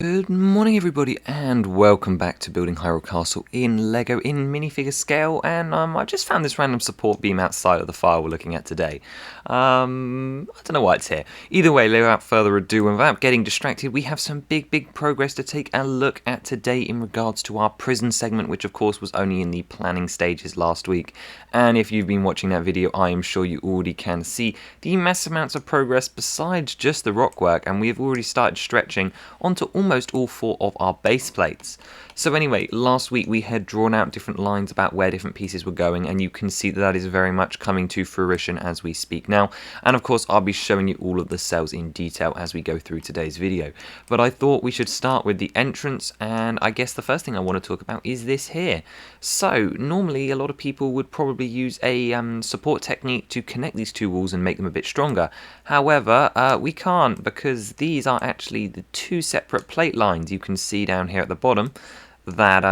Good morning everybody and welcome back to building Hyrule Castle in Lego in minifigure scale, and I just found this random support beam outside of the file we're looking at today. I don't know why it's here. Either way, without further ado and without getting distracted, we have some big progress to take a look at today in regards to our prison segment, which of course was only in the planning stages last week. And if you've been watching that video, I am sure you already can see the massive amounts of progress besides just the rock work, and we have already started stretching onto almost all 4 of our base plates. So anyway, last week we had drawn out different lines about where different pieces were going, and you can see that that is very much coming to fruition as we speak now. And of course I'll be showing you all of the cells in detail as we go through today's video. But I thought we should start with the entrance, and I guess the first thing I want to talk about is this here. So normally a lot of people would probably use a support technique to connect these two walls and make them a bit stronger. However, we can't, because these are actually the 2 separate plate lines you can see down here at the bottom. That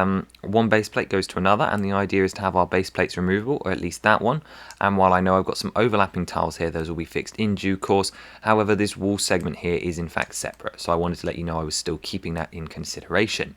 one base plate goes to another, and the idea is to have our base plates removable, or at least that one. And while I know I've got some overlapping tiles here, those will be fixed in due course. However, this wall segment here is in fact separate, so I wanted to let you know I was still keeping that in consideration.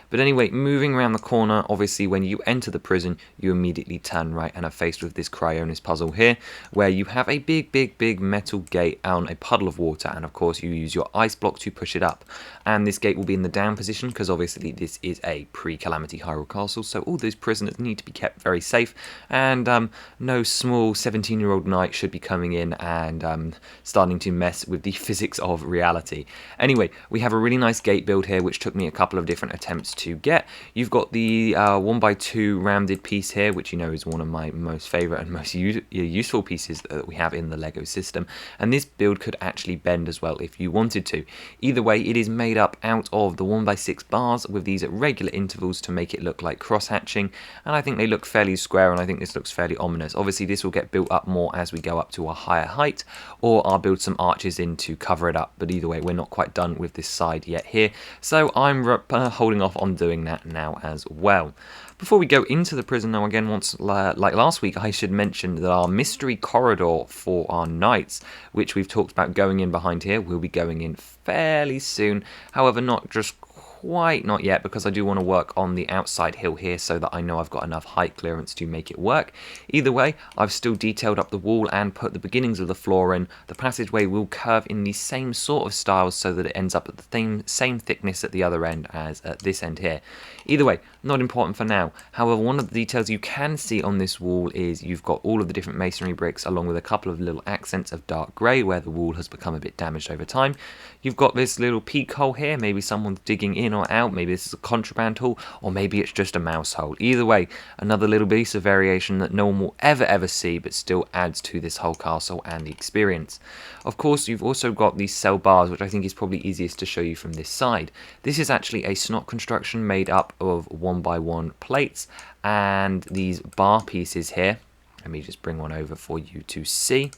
But anyway, moving around the corner, obviously when you enter the prison, you immediately turn right and are faced with this Cryonis puzzle here, where you have a big metal gate on a puddle of water, and of course you use your ice block to push it up. And this gate will be in the down position, because obviously this is a pre-calamity Hyrule Castle, so all those prisoners need to be kept very safe, and no small 17-year-old knight should be coming in and starting to mess with the physics of reality. Anyway, we have a really nice gate build here, which took me a couple of different attempts to get. You've got the 1x2 rounded piece here, which you know is one of my most favourite and most useful pieces that we have in the Lego system, and this build could actually bend as well if you wanted to. Either way, it is made up out of the 1x6 bars with these at regular intervals to make it look like cross-hatching, and I think they look fairly square, and I think this looks fairly ominous. Obviously this will get built up more as we go up to a higher height, or I'll build some arches in to cover it up, but either way we're not quite done with this side yet here, so I'm holding off on doing that now as well. Before we go into the prison now, again, like last week, I should mention that our mystery corridor for our knights, which we've talked about going in behind here, will be going in fairly soon. However, not just quite not yet, because I do want to work on the outside hill here so that I know I've got enough height clearance to make it work. Either way, I've still detailed up the wall and put the beginnings of the floor in. The passageway will curve in the same sort of styles so that it ends up at the same thickness at the other end as at this end here. Either way, not important for now. However, one of the details you can see on this wall is you've got all of the different masonry bricks along with a couple of little accents of dark grey where the wall has become a bit damaged over time. You've got this little peek hole here, maybe someone's digging in or out, maybe this is a contraband hole, or maybe it's just a mouse hole. Either way, another little piece of variation that no one will ever see, but still adds to this whole castle and the experience. Of course, you've also got these cell bars, which I think is probably easiest to show you from this side. This is actually a snot construction made up of 1x1 plates, and these bar pieces here, let me just bring one over for you to see.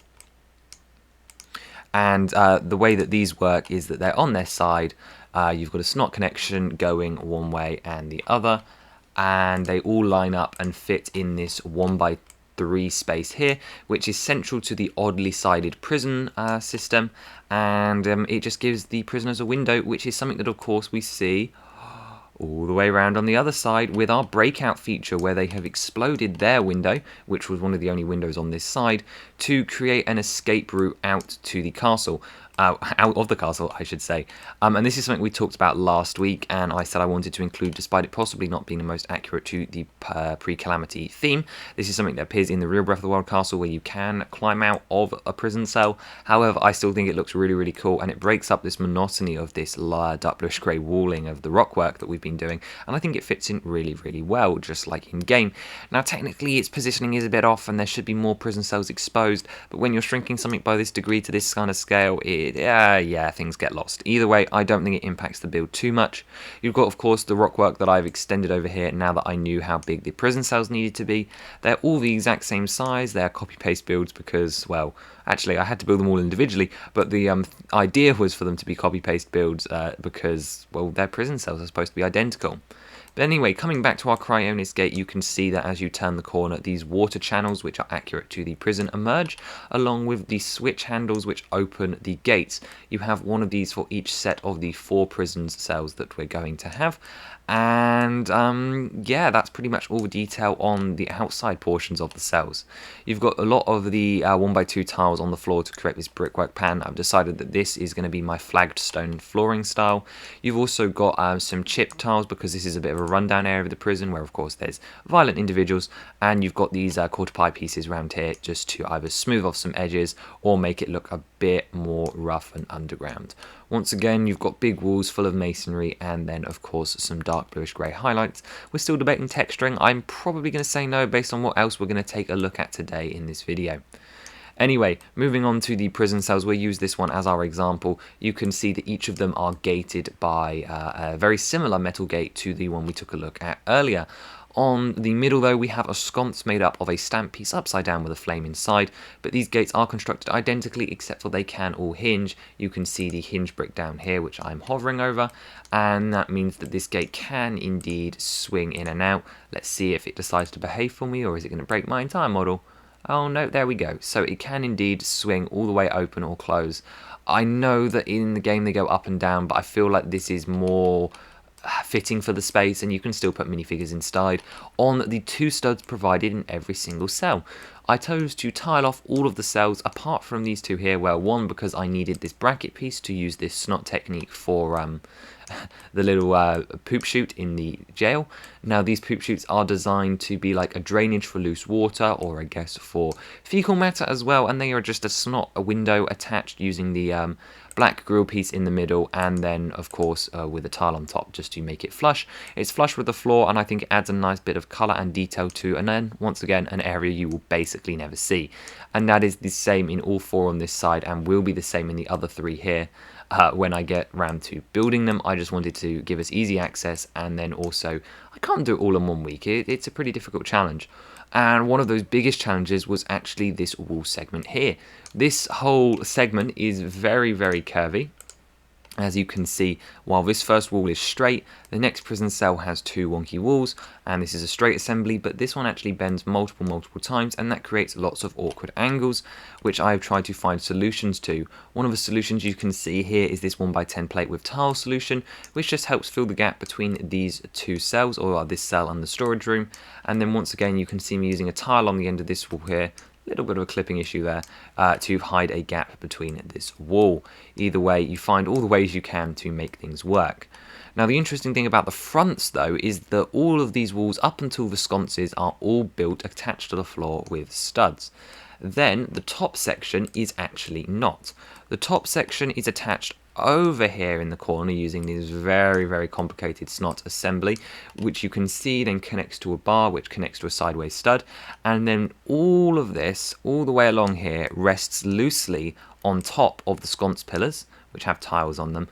And the way that these work is that they're on their side. You've got a snot connection going one way and the other, and they all line up and fit in this 1x3 space here, which is central to the oddly sided prison system, and it just gives the prisoners a window, which is something that of course we see all the way around on the other side with our breakout feature, where they have exploded their window, which was one of the only windows on this side, to create an escape route out to the castle. Out of the castle, I should say. And this is something we talked about last week, and I said I wanted to include, despite it possibly not being the most accurate to the pre-calamity theme. This is something that appears in the real Breath of the Wild castle, where you can climb out of a prison cell. However, I still think it looks really cool, and it breaks up this monotony of this dark bluish grey walling of the rock work that we've been doing, and I think it fits in really well, just like in game. Now, technically, its positioning is a bit off, and there should be more prison cells exposed, but when you're shrinking something by this degree to this kind of scale, yeah, things get lost. Either way, I don't think it impacts the build too much. You've got, of course, the rock work that I've extended over here now that I knew how big the prison cells needed to be. They're all the exact same size. They're copy-paste builds because, well, Actually, I had to build them all individually, but the idea was for them to be copy-paste builds because, well, their prison cells are supposed to be identical. But anyway, coming back to our Cryonis gate, you can see that as you turn the corner, these water channels, which are accurate to the prison, emerge, along with the switch handles which open the gates. You have one of these for each set of the 4 prison cells that we're going to have. And yeah, that's pretty much all the detail on the outside portions of the cells. You've got a lot of the 1x2 tiles on the floor to create this brickwork pan. I've decided that this is going to be my flagged stone flooring style. You've also got some chip tiles because this is a bit of a rundown area of the prison where of course there's violent individuals, and you've got these quarter pie pieces around here just to either smooth off some edges or make it look a bit more rough and underground. Once again, you've got big walls full of masonry and then of course some dark bluish grey highlights. We're still debating texturing. I'm probably going to say no based on what else we're going to take a look at today in this video. Anyway, moving on to the prison cells, we'll use this one as our example. You can see that each of them are gated by a very similar metal gate to the one we took a look at earlier. On the middle though, we have a sconce made up of a stamp piece upside down with a flame inside, but these gates are constructed identically except for they can all hinge. You can see the hinge brick down here which I'm hovering over, and that means that this gate can indeed swing in and out. Let's see if it decides to behave for me, or is it going to break my entire model? Oh no, there we go. So it can indeed swing all the way open or close. I know that in the game they go up and down, but I feel like this is more fitting for the space, and you can still put minifigures inside on the 2 studs provided in every single cell. I chose to tile off all of the cells apart from these 2 here. Well, one because I needed this bracket piece to use this snot technique for the little poop chute in the jail. Now these poop chutes are designed to be like a drainage for loose water, or I guess for fecal matter as well, and they are just a window attached using the black grill piece in the middle, and then of course with a tile on top just to make it flush. It's flush with the floor, and I think it adds a nice bit of colour and detail to, and then once again an area you will basically never see. And that is the same in all 4 on this side, and will be the same in the other 3 here. When I get round to building them, I just wanted to give us easy access, and then also I can't do it all in 1 week. It's a pretty difficult challenge. And one of those biggest challenges was actually this wall segment here. This whole segment is very, very curvy. As you can see, while this first wall is straight, the next prison cell has 2 wonky walls, and this is a straight assembly, but this one actually bends multiple times, and that creates lots of awkward angles, which I have tried to find solutions to. One of the solutions you can see here is this 1x10 plate with tile solution, which just helps fill the gap between these 2 cells, or this cell and the storage room. And then once again, you can see me using a tile on the end of this wall here. Little bit of a clipping issue there, to hide a gap between this wall. Either way, you find all the ways you can to make things work. Now the interesting thing about the fronts though is that all of these walls up until the sconces are all built attached to the floor with studs. Then the top section is actually not. The top section is attached over here in the corner using this very, very complicated snot assembly, which you can see then connects to a bar which connects to a sideways stud, and then all of this all the way along here rests loosely on top of the sconce pillars, which have tiles on them,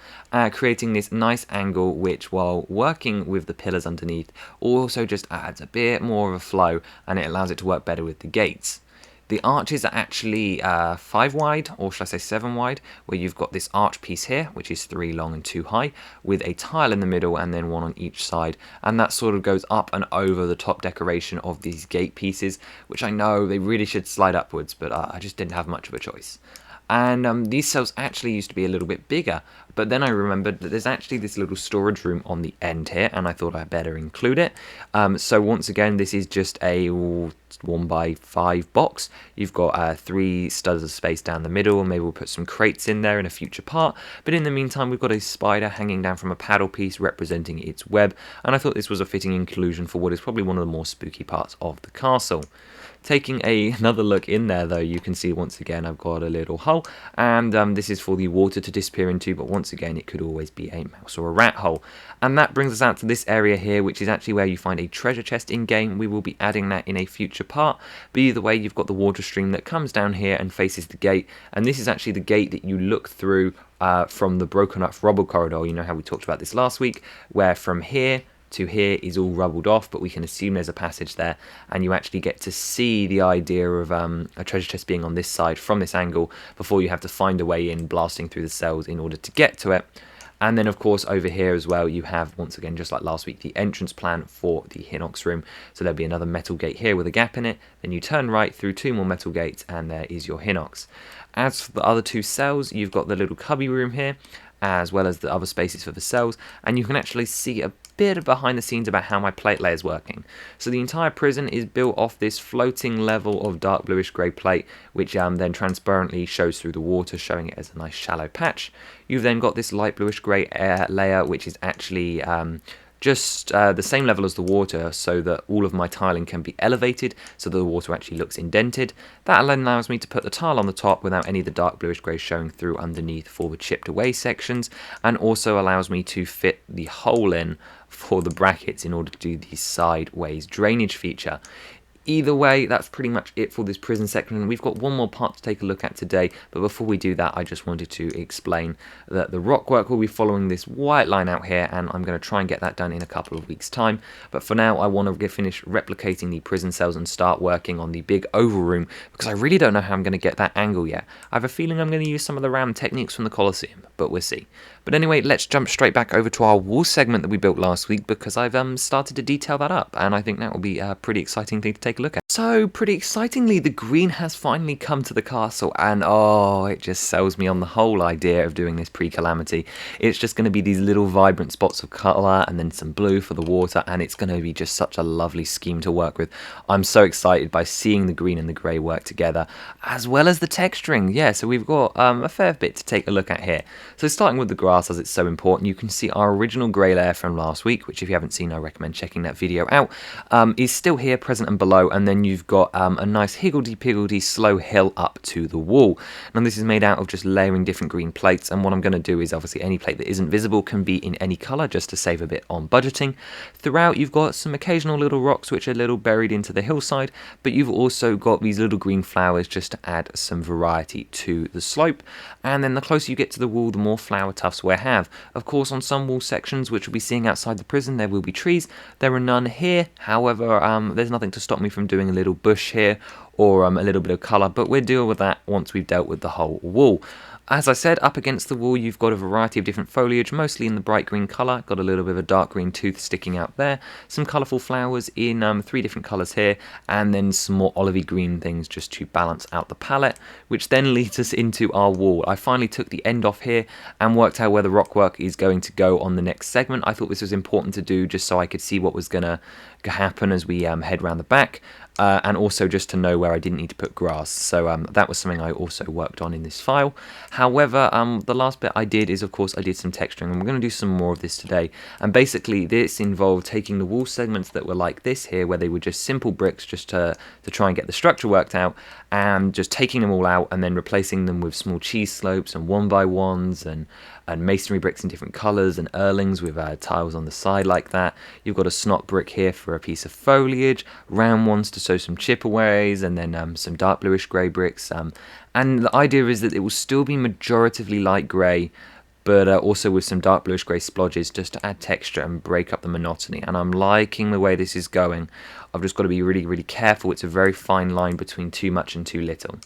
creating this nice angle which, while working with the pillars underneath, also just adds a bit more of a flow, and it allows it to work better with the gates. The arches are actually 5 wide, or should I say 7 wide, where you've got this arch piece here, which is 3 long and 2 high, with a tile in the middle and then 1 on each side. And that sort of goes up and over the top decoration of these gate pieces, which I know they really should slide upwards, but I just didn't have much of a choice. And these cells actually used to be a little bit bigger, but then I remembered that there's actually this little storage room on the end here, and I thought I'd better include it. So once again, this is just a 1x5 box. You've got 3 studs of space down the middle, and maybe we'll put some crates in there in a future part. But in the meantime, we've got a spider hanging down from a paddle piece representing its web, and I thought this was a fitting inclusion for what is probably one of the more spooky parts of the castle. Taking another look in there though, you can see once again I've got a little hole, and this is for the water to disappear into, but once again it could always be a mouse or a rat hole. And that brings us out to this area here, which is actually where you find a treasure chest in game. We will be adding that in a future part, but either way you've got the water stream that comes down here and faces the gate, and this is actually the gate that you look through from the broken up rubble corridor. You know how we talked about this last week, where from here to here is all rubbled off, but we can assume there's a passage there, and you actually get to see the idea of a treasure chest being on this side from this angle before you have to find a way in, blasting through the cells in order to get to it. And then, of course, over here as well, you have, once again, just like last week, the entrance plan for the Hinox room. So there'll be another metal gate here with a gap in it. Then you turn right through 2 more metal gates, and there is your Hinox. As for the other 2 cells, you've got the little cubby room here, as well as the other spaces for the cells. And you can actually see a bit of behind the scenes about how my plate layer is working. So the entire prison is built off this floating level of dark bluish grey plate, which then transparently shows through the water, showing it as a nice shallow patch. You've then got this light bluish grey layer, which is actually just the same level as the water, so that all of my tiling can be elevated so that the water actually looks indented. That allows me to put the tile on the top without any of the dark bluish grey showing through underneath for the chipped away sections, and also allows me to fit the hole in for the brackets in order to do the sideways drainage feature. Either way, that's pretty much it for this prison section. We've got one more part to take a look at today, but before we do that, I just wanted to explain that the rock work will be following this white line out here, and I'm going to try and get that done in a couple of weeks' time. But for now, I want to finish replicating the prison cells and start working on the big oval room, because I really don't know how I'm going to get that angle yet. I have a feeling I'm going to use some of the round techniques from the Colosseum, but we'll see. But anyway, let's jump straight back over to our wall segment that we built last week, because I've started to detail that up, and I think that will be a pretty exciting thing to take a look at. So, pretty excitingly, the green has finally come to the castle, and oh, it just sells me on the whole idea of doing this pre-calamity. It's just going to be these little vibrant spots of colour, and then some blue for the water, and it's going to be just such a lovely scheme to work with. I'm so excited by seeing the green and the grey work together, as well as the texturing. Yeah, so we've got a fair bit to take a look at here. So starting with the grass, as it's so important, you can see our original grey layer from last week, which if you haven't seen, I recommend checking that video out, is still here, present and below, and then you've got a nice higgledy-piggledy slow hill up to the wall. Now this is made out of just layering different green plates, and what I'm going to do is obviously any plate that isn't visible can be in any colour just to save a bit on budgeting. Throughout you've got some occasional little rocks which are a little buried into the hillside, but you've also got these little green flowers just to add some variety to the slope. And then the closer you get to the wall, the more flower tufts we have. Of course, on some wall sections which we'll be seeing outside the prison, there will be trees. There are none here. However, there's nothing to stop me from doing a little bush here or a little bit of colour, but we'll deal with that once we've dealt with the whole wall. As I said, up against the wall you've got a variety of different foliage, mostly in the bright green colour, got a little bit of a dark green tooth sticking out there, some colourful flowers in 3 different colours here, and then some more olivey green things just to balance out the palette, which then leads us into our wall. I finally took the end off here and worked out where the rock work is going to go on the next segment. I thought this was important to do just so I could see what was going to happen as we head round the back. And also just to know where I didn't need to put grass. So that was something I also worked on in this file. However, the last bit I did is, of course, I did some texturing, and we're going to do some more of this today. And basically, this involved taking the wall segments that were like this here, where they were just simple bricks just to try and get the structure worked out, and just taking them all out and then replacing them with small cheese slopes and 1x1s and masonry bricks in different colours and earlings with tiles on the side like that. You've got a snot brick here for a piece of foliage, round ones to show some chip-aways, and then some dark bluish grey bricks. And the idea is that it will still be majoritively light grey, but also with some dark bluish grey splodges just to add texture and break up the monotony. And I'm liking the way this is going. I've just got to be really, really careful. It's a very fine line between too much and too little.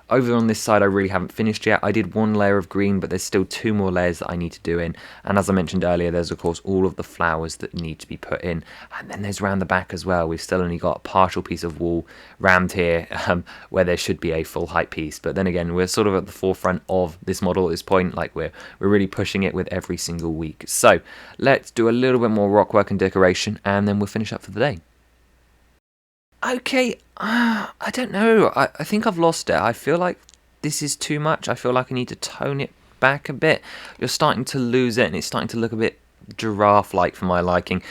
Over on this side I really haven't finished yet. I did 1 layer of green, but there's still 2 more layers that I need to do in. And as I mentioned earlier, there's of course all of the flowers that need to be put in. And then there's round the back as well. We've still only got a partial piece of wall round here where there should be a full height piece. But then again, we're sort of at the forefront of this model at this point. Like we're really pushing it with every single week. So let's do a little bit more rock work and decoration, and then we'll finish up for the day. Okay, I don't know. I think I've lost it. I feel like this is too much. I feel like I need to tone it back a bit. You're starting to lose it, and it's starting to look a bit giraffe-like for my liking.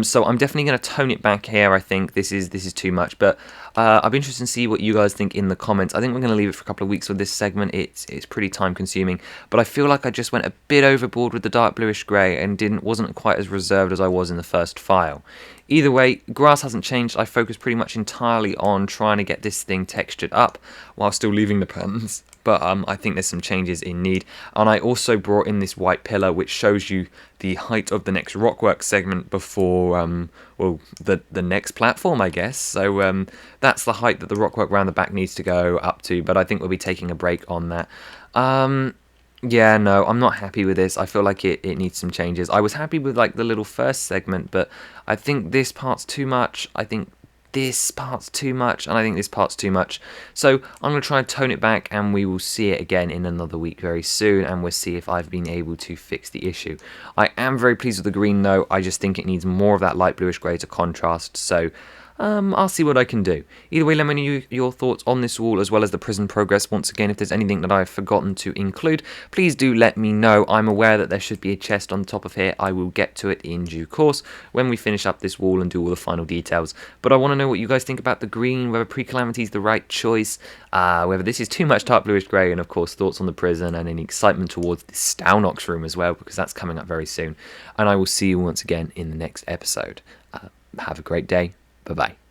So I'm definitely going to tone it back here. I think this is too much, but I'd be interested to see what you guys think in the comments. I think we're going to leave it for a couple of weeks with this segment. It's pretty time consuming, but I feel like I just went a bit overboard with the dark bluish grey and wasn't quite as reserved as I was in the first file. Either way, grass hasn't changed. I focused pretty much entirely on trying to get this thing textured up while still leaving the patterns. But I think there's some changes in need. And I also brought in this white pillar, which shows you the height of the next rockwork segment before, well, the next platform, I guess. So that's the height that the rockwork around the back needs to go up to. But I think we'll be taking a break on that. Yeah, no, I'm not happy with this. I feel like it needs some changes. I was happy with like the little first segment, but I think this part's too much. I think this part's too much, and I think this part's too much. So I'm going to try and tone it back, and we will see it again in another week very soon, and we'll see if I've been able to fix the issue. I am very pleased with the green though. I just think it needs more of that light bluish grey to contrast, so I'll see what I can do. Either way, let me know your thoughts on this wall as well as the prison progress. Once again, if there's anything that I've forgotten to include, please do let me know. I'm aware that there should be a chest on the top of here. I will get to it in due course when we finish up this wall and do all the final details. But I want to know what you guys think about the green, whether pre-calamity is the right choice, whether this is too much dark bluish grey, and of course thoughts on the prison and any excitement towards the Stalnox room as well, because that's coming up very soon. And I will see you once again in the next episode. Have a great day. Bye-bye.